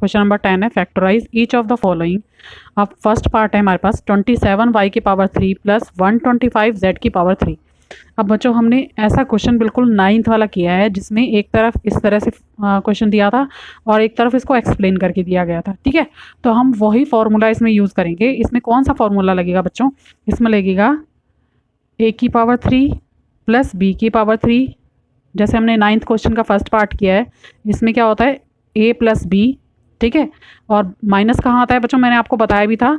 Question number 10 है factorize each of the following. अब first part है हमारे पास 27y की पावर 3 प्लस 125z की पावर 3। अब बच्चों हमने ऐसा क्वेश्चन बिल्कुल 9th वाला किया है जिसमें एक तरफ इस तरह से क्वेश्चन दिया था और एक तरफ इसको एक्सप्लेन करके दिया गया था। ठीक है, तो हम वही फॉर्मूला इसमें यूज़ करेंगे। इसमें कौन सा फॉर्मूला लगेगा बच्चों? इसमें लगेगा a की पावर 3 प्लस b की पावर 3। जैसे हमने 9th क्वेश्चन का फर्स्ट पार्ट किया है, इसमें क्या होता है a प्लस बी। ठीक है, और माइनस कहाँ आता है बच्चों? मैंने आपको बताया भी था,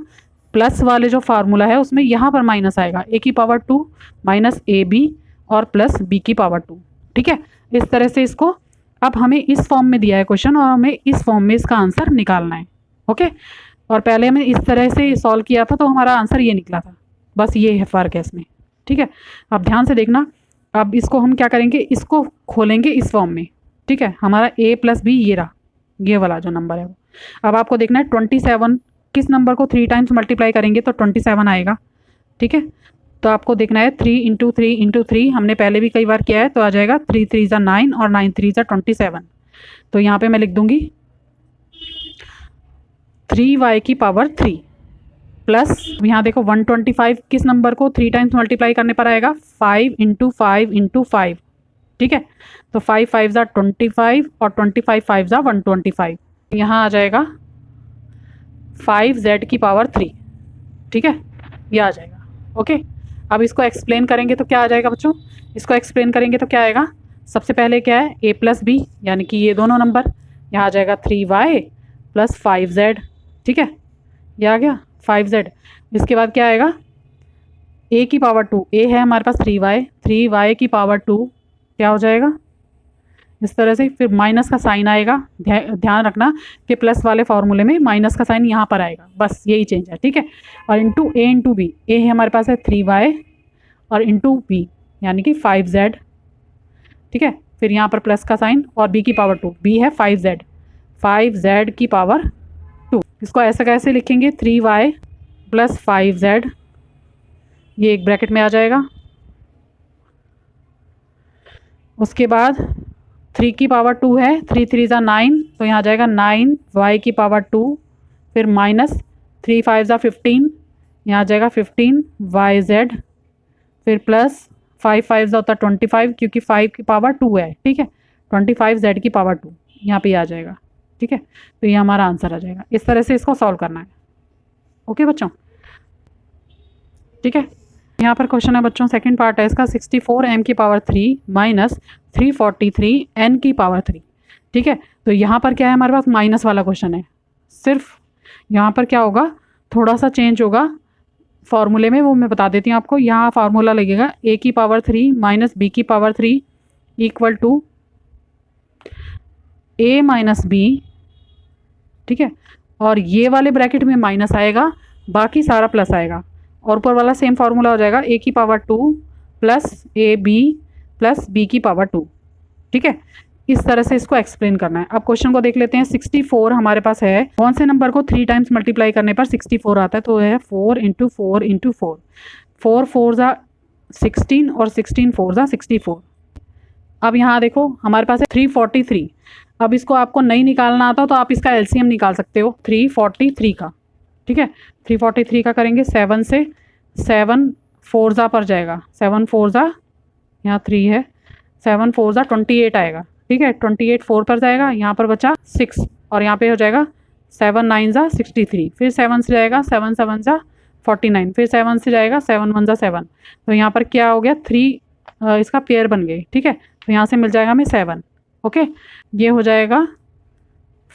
प्लस वाले जो फार्मूला है उसमें यहाँ पर माइनस आएगा, a की पावर 2 माइनस ए बी और प्लस b की पावर 2। ठीक है, इस तरह से इसको अब हमें इस फॉर्म में दिया है क्वेश्चन और हमें इस फॉर्म में इसका आंसर निकालना है। ओके, और पहले हमने इस तरह से सॉल्व किया था तो हमारा आंसर ये निकला था। बस ये है फ़र्क है इसमें। ठीक है, अब ध्यान से देखना। अब इसको हम क्या करेंगे, इसको खोलेंगे इस फॉर्म में। ठीक है, हमारा a प्लस बी ये रहा, ये वाला जो नंबर है वो। अब आपको देखना है 27 किस नंबर को 3 टाइम्स मल्टीप्लाई करेंगे तो 27 आएगा। ठीक है, तो आपको देखना है 3 इंटू 3 इंटू 3, हमने पहले भी कई बार किया है, तो आ जाएगा 3 3 ज़ा 9 और 9 3 ज़ा 27। तो यहाँ पे मैं लिख दूंगी 3y की पावर 3 प्लस यहाँ देखो 125 किस नंबर को 3 टाइम्स मल्टीप्लाई करने पर आएगा 5 इंटू 5 इंटू 5। ठीक है, तो 5 5 ज़ा 25 और 25 5 ज़ा 125। यहाँ आ जाएगा 5z की पावर 3। ठीक है, ये आ जाएगा। ओके, अब इसको एक्सप्लेन करेंगे तो क्या आ जाएगा बच्चों? इसको एक्सप्लेन करेंगे तो क्या आएगा? सबसे पहले क्या है a प्लस बी, यानी कि ये दोनों नंबर। यहाँ आ जाएगा 3y प्लस 5z। ठीक है, ये आ गया 5z। इसके बाद क्या आएगा? a की पावर 2, a है हमारे पास 3y की पावर 2 क्या हो जाएगा इस तरह से। फिर माइनस का साइन आएगा, ध्यान रखना कि प्लस वाले फॉर्मूले में माइनस का साइन यहाँ पर आएगा, बस यही चेंज है। ठीक है, और into a into B, a है हमारे पास है 3y और इंटू बी यानी कि 5z। ठीक है, फिर यहाँ पर प्लस का साइन और b की पावर 2, b है 5z की पावर 2। इसको ऐसा कैसे लिखेंगे? 3y प्लस 5z, ये एक ब्रैकेट में आ जाएगा। उसके बाद 3 की पावर 2 है, 3 3 ज़ा 9, तो यहाँ आ जाएगा 9y की पावर 2। फिर माइनस 3 5 ज़ा 15, यहाँ आ जाएगा 15yz। फिर प्लस 5 5 ज़ा होता 25 क्योंकि 5 की पावर 2 है। ठीक है, 25z की पावर 2 यहाँ पे आ जाएगा। ठीक है, तो ये हमारा आंसर आ जाएगा। इस तरह से इसको सॉल्व करना है। ओके बच्चों, ठीक है। यहाँ पर क्वेश्चन है बच्चों, सेकंड पार्ट है इसका, 64m की पावर 3 माइनस 343n की पावर 3। ठीक है, तो यहाँ पर क्या है हमारे पास? माइनस वाला क्वेश्चन है। सिर्फ यहाँ पर क्या होगा, थोड़ा सा चेंज होगा फॉर्मूले में, वो मैं बता देती हूँ आपको। यहाँ फार्मूला लगेगा a की पावर 3 माइनस b की power 3 equal to a minus b। ठीक है, और ये वाले ब्रैकेट में माइनस आएगा, बाकी सारा प्लस आएगा, और ऊपर वाला सेम फार्मूला हो जाएगा a की power 2 plus A B plus b की पावर 2। ठीक है, इस तरह से इसको एक्सप्लेन करना है। अब क्वेश्चन को देख लेते हैं। 64 हमारे पास है, कौन से नंबर को 3 टाइम्स मल्टीप्लाई करने पर 64 आता है? तो है 4 इंटू 4 इंटू 4, 4 4 ज़ा 16 और 16 4 ज़ा 64। अब यहाँ देखो हमारे पास है 343। अब इसको आपको नहीं निकालना आता तो आप इसका एलसीएम निकाल सकते हो 343 का। ठीक है, 343 का करेंगे 7 से, 7 4 ज़ा पर जाएगा, 7 4 ज़ा, यहाँ 3 है, 7 4 ज़ा 28 आएगा। ठीक है, 28 4 पर जाएगा, यहाँ पर बचा 6 और यहाँ पे हो जाएगा 7 9 ज़ा 63। फिर 7 से जाएगा 7 7 ज़ा 49, फिर 7 से जाएगा 7 1 ज़ा 7। तो यहाँ पर क्या हो गया 3 इसका पेयर बन गए। ठीक है, तो यहाँ से मिल जाएगा हमें 7। ओके, ये हो जाएगा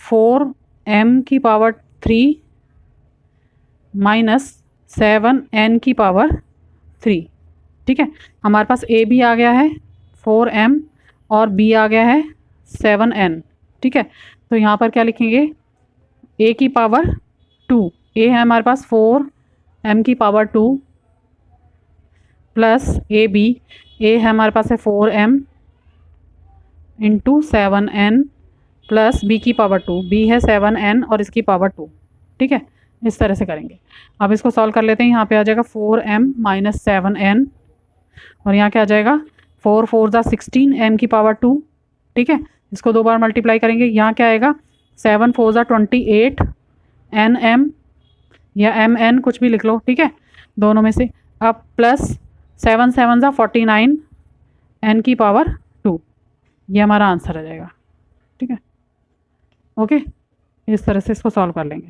4m की पावर 3 माइनस 7n की पावर 3। ठीक है, हमारे पास a भी आ गया है 4m और b आ गया है 7n। ठीक है, तो यहाँ पर क्या लिखेंगे? a की पावर 2, a है हमारे पास 4m की power 2 plus A B, a है हमारे पास है 4m into 7n plus b की पावर 2, b है 7n और इसकी पावर 2। ठीक है, इस तरह से करेंगे। अब इसको सॉल्व कर लेते हैं। यहाँ पे आ जाएगा 4m माइनस 7n और यहाँ क्या आ जाएगा 4 4 ज़ा 16 m की पावर 2। ठीक है, इसको 2 बार मल्टीप्लाई करेंगे, यहाँ क्या आएगा 7 4 ज़ा 28 NM या MN कुछ भी लिख लो, ठीक है, दोनों में से। अब प्लस 7 7 ज़ा 49 N की पावर 2, ये हमारा आंसर आ जाएगा, ठीक है। ओके, इस तरह से इसको सॉल्व कर लेंगे।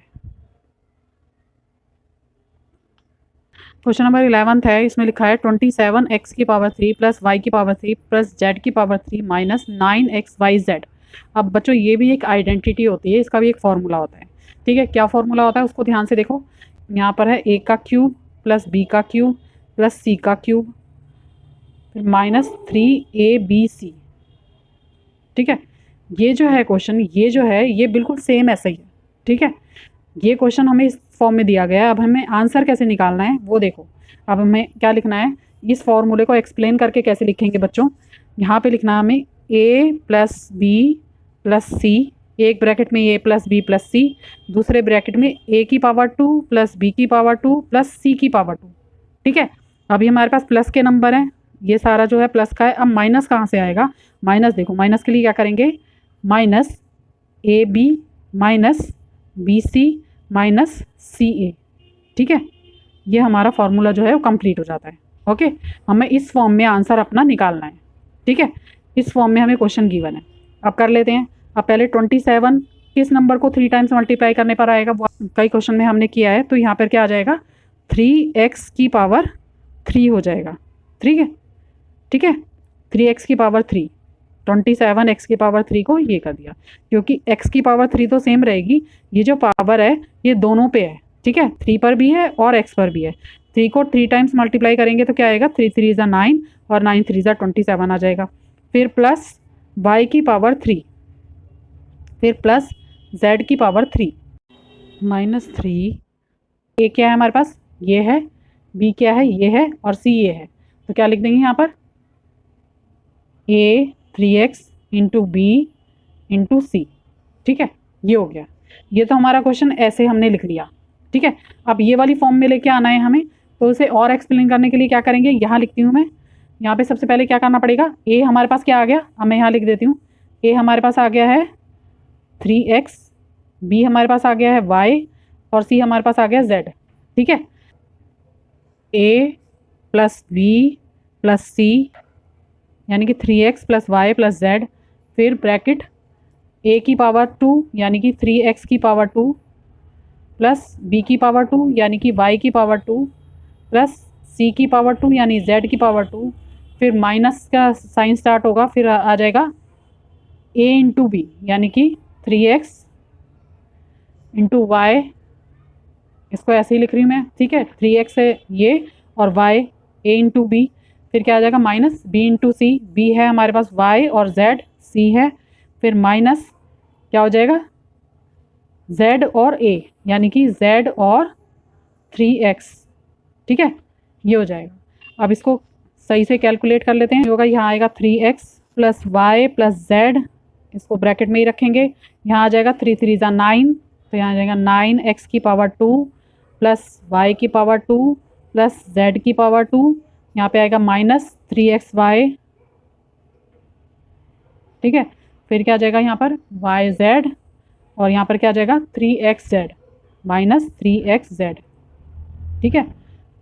क्वेश्चन नंबर 11 है, इसमें लिखा है 27x की पावर 3 प्लस y की पावर 3 प्लस z की पावर 3 माइनस 9xyz। अब बच्चों ये भी एक आइडेंटिटी होती है, इसका भी एक फॉर्मूला होता है, ठीक है। क्या फॉर्मूला होता है उसको ध्यान से देखो। यहाँ पर है a का क्यूब प्लस b का क्यूब प्लस c का क्यूब फिर माइनस 3abc, ठीक है। ये जो है क्वेश्चन, ये जो है ये बिल्कुल सेम ऐसा ही है, ठीक है। ये क्वेश्चन हमें इस फॉर्म में दिया गया है। अब हमें आंसर कैसे निकालना है वो देखो। अब हमें क्या लिखना है, इस फॉर्मूले को एक्सप्लेन करके कैसे लिखेंगे बच्चों। यहाँ पे लिखना है हमें a प्लस बी प्लस सी, एक ब्रैकेट में a प्लस बी प्लस सी, दूसरे ब्रैकेट में a की पावर 2 प्लस b की पावर 2 प्लस c की पावर 2, ठीक है। अभी हमारे पास प्लस के नंबर हैं, ये सारा जो है प्लस का है। अब माइनस कहाँ से आएगा, माइनस देखो, माइनस के लिए क्या करेंगे, minus a b minus b c minus c a, ठीक है। ये हमारा फॉर्मूला जो है वो कंप्लीट हो जाता है। ओके, हमें इस फॉर्म में आंसर अपना निकालना है, ठीक है। इस फॉर्म में हमें क्वेश्चन गिवन है। अब कर लेते हैं। अब पहले 27 किस नंबर को 3 टाइम्स मल्टीप्लाई करने पर आएगा, वो कई क्वेश्चन में हमने किया है। तो यहाँ पर क्या आ जाएगा, 3x की पावर 3 हो जाएगा, ठीक है, ठीक है। 3x की पावर 3, 27 x की पावर 3 को ये कर दिया, क्योंकि x की पावर 3 तो सेम रहेगी, ये जो पावर है ये दोनों पे है, ठीक है। 3 पर भी है और x पर भी है। 3 को 3 टाइम्स मल्टीप्लाई करेंगे तो क्या आएगा, 3 3 ज़ा 9 और 9 3 ज़ा 27 आ जाएगा। फिर प्लस y की पावर 3, फिर प्लस z की पावर 3 माइनस 3। a क्या है हमारे पास, ये है, b क्या है, ये है, और c ये है। तो क्या लिख देंगे यहाँ पर, a 3x into b into c, ठीक है। ये हो गया। ये तो हमारा क्वेश्चन ऐसे हमने लिख लिया, ठीक है। अब ये वाली फॉर्म में लेके आना है हमें, तो उसे और एक्सप्लेन करने के लिए क्या करेंगे, यहाँ लिखती हूँ मैं। यहाँ पे सबसे पहले क्या करना पड़ेगा, a हमारे पास क्या आ गया, अब मैं यहाँ लिख देती हूँ। a हमारे पास आ गया है 3x, b हमारे पास आ गया है y, और c हमारे पास आ गया z, ठीक है। a plus B plus C यानी कि 3x plus Y plus Z, फिर ब्रैकेट a की पावर 2 यानी कि 3x की पावर 2 प्लस b की पावर 2 यानी कि y की पावर 2 प्लस c की पावर 2 यानी z की पावर 2, फिर माइनस का साइन स्टार्ट होगा, फिर आ जाएगा a इंटू बी यानी कि 3x इंटू वाई, इसको ऐसे ही लिख रही हूँ मैं, ठीक है। 3x है ये और y a इंटू बी, फिर क्या आ जाएगा माइनस b इंटू सी, b है हमारे पास y और z, c है, फिर माइनस क्या हो जाएगा z और a यानी कि z और 3x, ठीक है, ये हो जाएगा। अब इसको सही से कैलकुलेट कर लेते हैं। होगा यहाँ आएगा 3x plus Y plus z, इसको ब्रैकेट में ही रखेंगे। यहाँ आ जाएगा 3 3 ज़ा 9, तो यहाँ आ जाएगा 9x की पावर 2 प्लस y की पावर 2 प्लस z की पावर 2, यहाँ पे आएगा माइनस 3xy, ठीक है। फिर क्या आ जाएगा यहाँ पर yz, और यहाँ पर क्या आ जाएगा 3xz माइनस 3xz, ठीक है।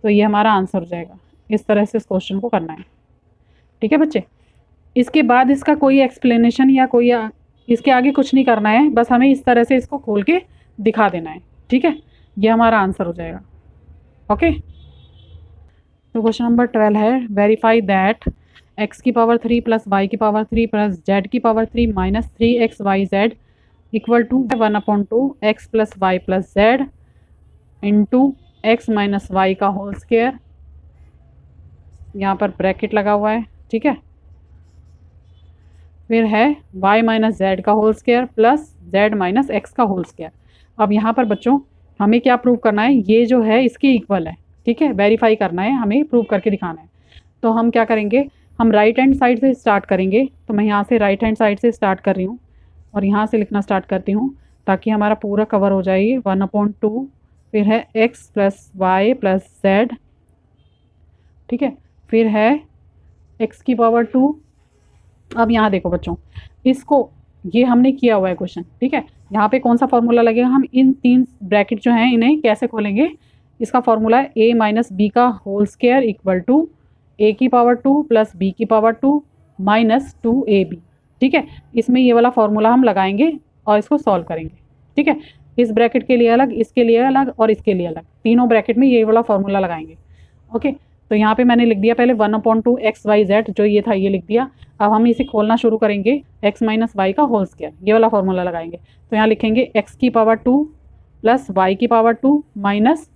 तो ये हमारा आंसर हो जाएगा। इस तरह से इस क्वेश्चन को करना है, ठीक है बच्चे। इसके बाद इसका कोई एक्सप्लेनेशन या कोई इसके आगे कुछ नहीं करना है, बस हमें इस तरह से इसको खोल के दिखा देना है, ठीक है। ये हमारा आंसर हो जाएगा। ओके, तो क्वेश्चन नंबर 12 है, वेरीफाई दैट x की पावर 3 प्लस y की पावर 3 प्लस z की power 3 minus 3xyz equal to 1/2 x plus Y plus Z into X minus Y का होल स्क्वायर, यहाँ पर ब्रैकेट लगा हुआ है, ठीक है। फिर है y माइनस जेड का whole square plus z minus X का होल स्क्वायर। अब यहाँ पर बच्चों हमें क्या प्रूव करना है, ये जो है इसके इक्वल है, ठीक है, वेरीफाई करना है, हमें प्रूव करके दिखाना है। तो हम क्या करेंगे, हम राइट हैंड साइड से स्टार्ट करेंगे। तो मैं यहाँ से राइट हैंड साइड से स्टार्ट कर रही हूँ और यहाँ से लिखना स्टार्ट करती हूँ ताकि हमारा पूरा कवर हो जाए। 1/2 फिर है x plus Y plus Z, ठीक है। फिर है x की पावर 2। अब यहाँ देखो बच्चों, इसको ये हमने किया हुआ है क्वेश्चन, ठीक है। यहाँ पे कौन सा फॉर्मूला लगेगा, हम इन 3 ब्रैकेट जो हैं इन्हें कैसे खोलेंगे। इसका फॉर्मूला है a माइनस बी का whole square equal to a की पावर 2 प्लस b की पावर 2 माइनस 2ab, ठीक है। इसमें ये वाला फॉर्मूला हम लगाएंगे और इसको सॉल्व करेंगे, ठीक है। इस ब्रैकेट के लिए अलग, इसके लिए अलग और इसके लिए अलग, तीनों ब्रैकेट में ये वाला फॉर्मूला लगाएंगे। ओके, तो यहाँ पे मैंने लिख दिया पहले 1/2 XYZ, जो ये था ये लिख दिया। अब हम इसे खोलना शुरू करेंगे, x माइनस वाई का होल स्क्वायर, ये वाला फॉर्मूला लगाएंगे। तो यहाँ लिखेंगे x की पावर 2 प्लस वाई की पावर 2 माइनस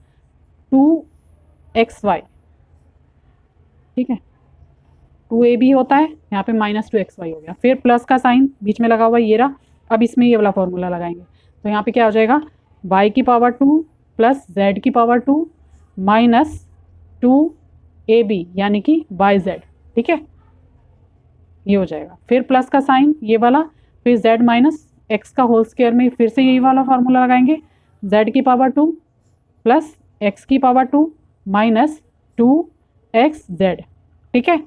2xy, ठीक है। 2ab होता है, यहाँ पे माइनस 2xy हो गया, फिर प्लस का साइन बीच में लगा हुआ ये रहा। अब इसमें ये वाला फॉर्मूला लगाएंगे, तो यहाँ पे क्या हो जाएगा, y की पावर 2 प्लस z की पावर 2 माइनस 2ab यानी कि yz, ठीक है, ये हो जाएगा। फिर प्लस का साइन ये वाला, फिर z माइनस एक्स का होल स्क्वायर में फिर से यही वाला फॉर्मूला लगाएंगे, z की पावर 2 प्लस x की पावर 2 माइनस 2xz, ठीक है।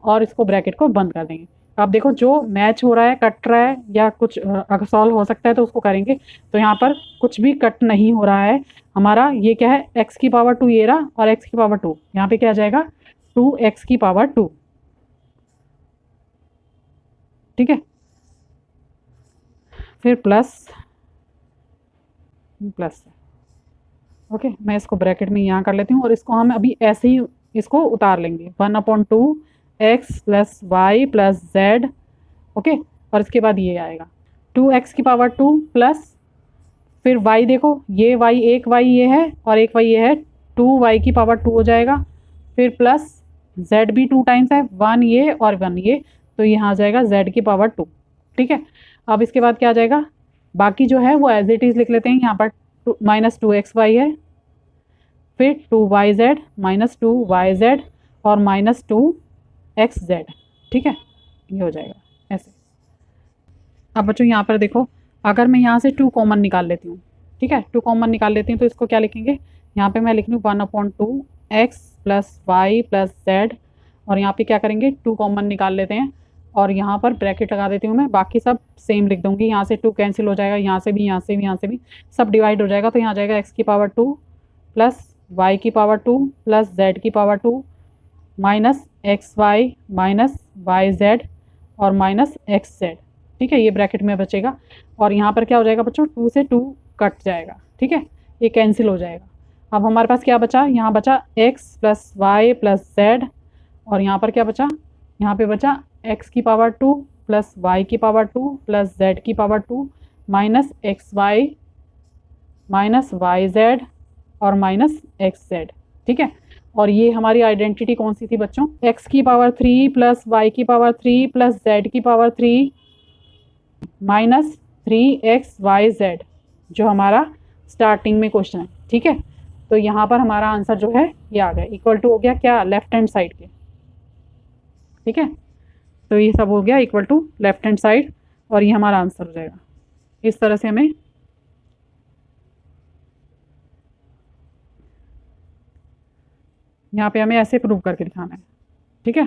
और इसको ब्रैकेट को बंद कर देंगे। अब देखो जो मैच हो रहा है, कट रहा है या कुछ अगर सॉल्व हो सकता है तो उसको करेंगे। तो यहाँ पर कुछ भी कट नहीं हो रहा है हमारा, ये क्या है, x की पावर 2 ये रहा और x की पावर 2, यहाँ पे क्या आ जाएगा 2x की पावर 2, ठीक है। फिर प्लस प्लस, ओके, मैं इसको ब्रैकेट में यहाँ कर लेती हूँ और इसको हम अभी ऐसे ही इसको उतार लेंगे, 1/2 x plus Y plus Z, okay. और इसके बाद ये आएगा 2x की पावर 2 प्लस, फिर y देखो, ये y एक y ये है और एक y ये है, 2y की पावर 2 हो जाएगा। फिर प्लस z भी 2 टाइम्स है, 1 ये और 1 ये, तो यहाँ आ जाएगा z की पावर 2, ठीक है। अब इसके बाद क्या आ जाएगा, बाकी जो है वो एज इट इज़ लिख लेते हैं। यहाँ पर माइनस 2xy है, फिर 2yz माइनस 2yz और माइनस 2xz, ठीक है, ये हो जाएगा ऐसे। अब बच्चों यहाँ पर देखो, अगर मैं यहाँ से 2 कॉमन निकाल लेती हूँ, ठीक है, 2 कॉमन निकाल लेती हूँ तो इसको क्या लिखेंगे, यहाँ पे मैं लिख लूँ 1/2 x plus Y plus Z, और यहाँ पे क्या करेंगे 2 कॉमन निकाल लेते हैं और यहाँ पर ब्रैकेट लगा देती हूँ मैं, बाकी सब सेम लिख दूँगी। यहाँ से 2 कैंसिल हो जाएगा, यहाँ से भी, यहाँ से भी, यहाँ से भी, सब डिवाइड हो जाएगा। तो यहाँ आ जाएगा x की पावर 2 प्लस वाई की पावर 2 प्लस जेड की power 2 minus XY minus YZ और माइनस XZ, ठीक है, ये ब्रैकेट में बचेगा। और यहाँ पर क्या हो जाएगा बच्चों, 2 से 2 कट जाएगा, ठीक है, ये कैंसिल हो जाएगा। अब हमारे पास क्या बचा, यहाँ बचा x plus Y plus Z, और यहाँ पर क्या बचा, यहाँ पे बचा x की पावर 2 प्लस वाई की पावर 2 प्लस जेड की power 2 minus XY minus YZ और माइनस XZ, ठीक है। और ये हमारी आइडेंटिटी कौन सी थी बच्चों, x की पावर 3 प्लस वाई की पावर 3 प्लस जेड की पावर 3 माइनस 3xyz, जो हमारा स्टार्टिंग में क्वेश्चन है, ठीक है। तो यहाँ पर हमारा आंसर जो है ये आ गया, इक्वल टू हो गया क्या, लेफ्ट हैंड साइड के, ठीक है। तो ये सब हो गया equal to left hand side, और ये हमारा आंसर हो जाएगा। इस तरह से हमें यहाँ पे ऐसे प्रूव करके दिखाना है, ठीक है।